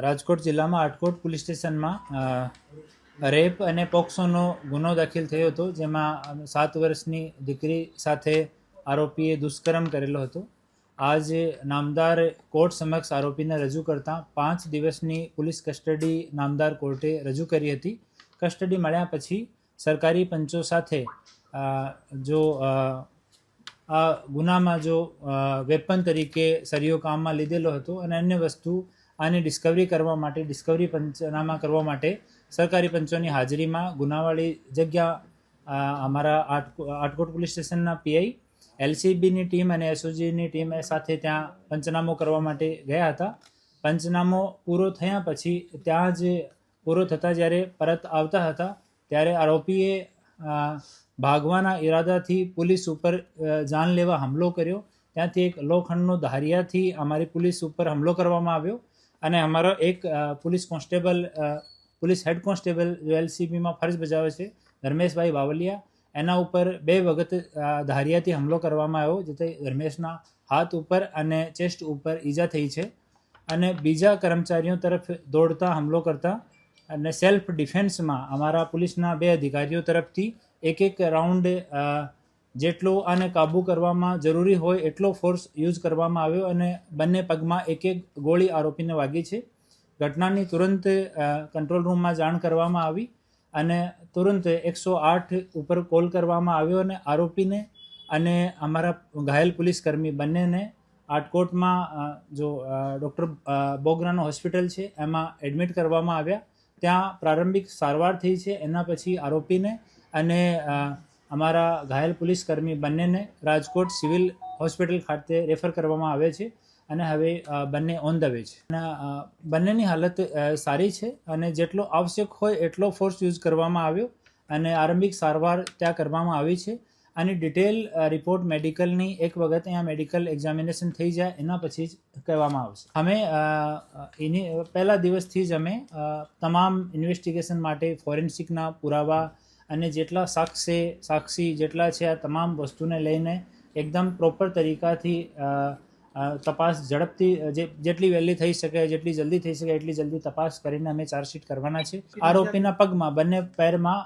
રાજકોટ જિલ્લામાં આટકોટ પોલીસ સ્ટેશનમાં રેપ અને પોક્સોનો ગુનો દાખલ થયો હતો, જેમાં 7 વર્ષની દીકરી સાથે આરોપીએ દુષ્કર્મ કરેલો હતો. આજે નામદાર કોર્ટ સમક્ષ આરોપીને રજૂ કરતાં 5 દિવસની પોલીસ કસ્ટડી નામદાર કોર્ટે રજૂ કરી હતી. કસ્ટડી મળ્યા પછી સરકારી પંચો સાથે આ ગુનામાં જો વેપન તરીકે સરિયો કામમાં લીધેલો હતો અને અન્ય વસ્તુ આની ડિસ્કવરી કરવા માટે ડિસ્કવરી પંચનામા કરવા માટે સરકારી પંચોની હાજરીમાં ગુનાવાળી જગ્યા અમારા આટકોટ પોલીસ સ્ટેશનના પીઆઈ, એલસીબીની ટીમ અને એસઓજીની ટીમ સાથે ત્યાં પંચનામો કરવા માટે ગયા હતા. પંચનામો પૂરો થયા પછી ત્યાં જ પૂરો થતાં જ્યારે પરત આવતા હતા ત્યારે આરોપીએ ભાગવાના ઈરાદાથી પોલીસ ઉપર જાનલેવા હુમલો કર્યો. ત્યાંથી એક લોખંડનો ધારિયાથી અમારી પોલીસ ઉપર હુમલો કરવામાં આવ્યો અને અમારો એક પોલીસ હેડ કોન્સ્ટેબલ જો એલસીબીમાં ફરજ બજાવે છે, ધર્મેશભાઈ બાવલિયા, એના ઉપર 2 વખત ધારિયાથી હુમલો કરવામાં આવ્યો, જેથી ધર્મેશના હાથ ઉપર અને ચેસ્ટ ઉપર ઈજા થઈ છે. અને બીજા કર્મચારીઓ તરફ દોડતા હુમલો કરતા અને સેલ્ફ ડિફેન્સમાં અમારા પોલીસના 2 અધિકારીઓ તરફથી એક રાઉન્ડ જેટલો આને કાબૂ કરવામાં જરૂરી હોય એટલો ફોર્સ યુઝ કરવામાં આવ્યો અને બંને પગમાં એક ગોળી આરોપીને વાગી છે. ઘટનાની તુરંત કંટ્રોલ રૂમમાં જાણ કરવામાં આવી અને તુરંત 108 ઉપર કોલ કરવામાં આવ્યો અને આરોપીને અને અમારા ઘાયલ પોલીસકર્મી બંનેને આટકોટમાં જો ડૉક્ટર બોગરાનો હોસ્પિટલ છે એમાં એડમિટ કરવામાં આવ્યા. ત્યાં પ્રારંભિક સારવાર થઈ છે. એના પછી આરોપીને અને અમારા ઘાયલ પોલીસકર્મી બંનેને રાજકોટ સિવિલ હોસ્પિટલ ખાતે રેફર કરવામાં આવે છે અને હવે બંને ઓન ધ વે છે. બંનેની હાલત સારી છે અને જેટલો આવશ્યક હોય એટલો ફોર્સ યુઝ કરવામાં આવ્યો અને આરંભિક સારવાર ત્યાં કરવામાં આવી છે. અને ડિટેલ રિપોર્ટ મેડિકલની એક વખત અહીંયા મેડિકલ એક્ઝામિનેશન થઈ જાય એના પછી જ કહેવામાં આવશે. અમે એની પહેલા દિવસથી જ અમે તમામ ઇન્વેસ્ટિગેશન માટે ફોરેન્સિકના પુરાવા અને જેટલા સાક્ષી જેટલા છે આ તમામ વસ્તુને લઈને એકદમ પ્રોપર તરીકાથી તપાસ ઝડપથી જેટલી વહેલી થઈ શકે, જેટલી જલ્દી થઈ શકે એટલી જલ્દી તપાસ કરીને અમે ચાર્જશીટ કરવાના છે. આરોપીના પગમાં, બંને પેરમાં,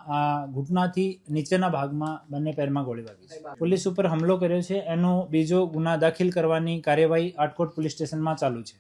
ઘૂંટણાથી નીચેના ભાગમાં બંને પેરમાં ગોળી વાગી છે. પોલીસ ઉપર હુમલો કર્યો છે એનો બીજો ગુના દાખલ કરવાની કાર્યવાહી આટકોટ પોલીસ સ્ટેશનમાં ચાલુ છે.